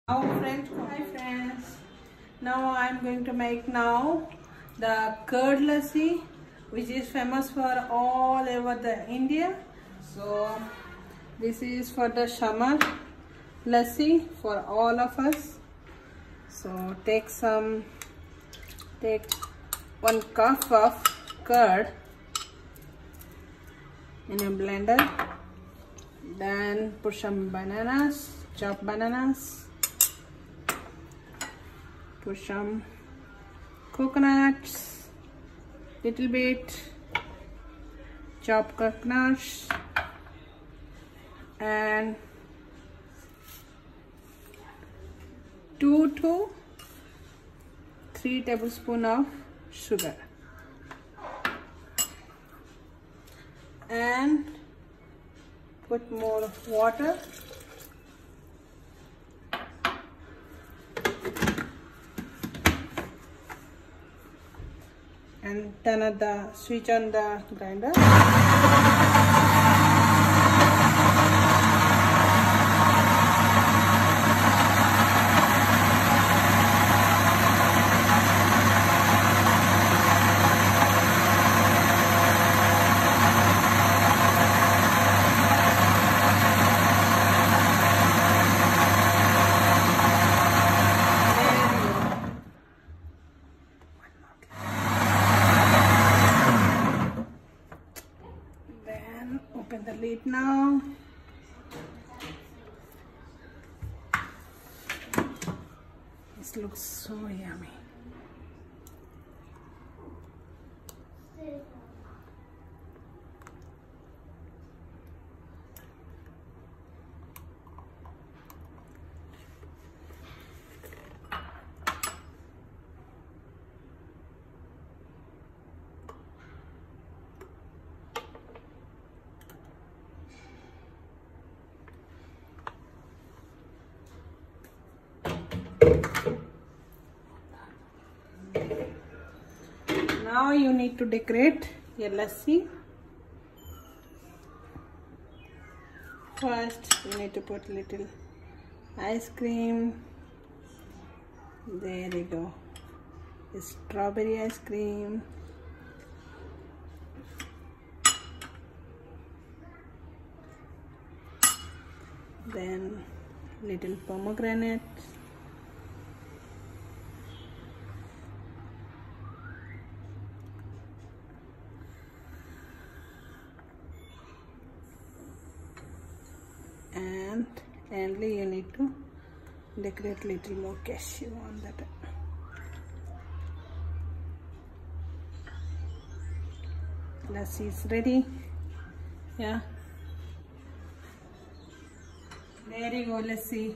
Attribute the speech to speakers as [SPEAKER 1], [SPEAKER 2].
[SPEAKER 1] Hi friends. Now I'm going to make the curd lassi, which is famous for all over the India. So this is for the summer lassi for all of us. So take 1 cup of curd in a blender. Then put some bananas, chopped bananas. Put some coconuts, little bit chopped coconuts, and 2 to 3 tablespoons of sugar, and put more water. And turn on the switch on the grinder. Open the lid now. This looks so yummy. Now you need to decorate your lassi. First you need to put little ice cream. There you go. Strawberry ice cream. Then little pomegranate. And finally you need to decorate little more cashew on that. Lassi is ready. Yeah. There you go, lassi.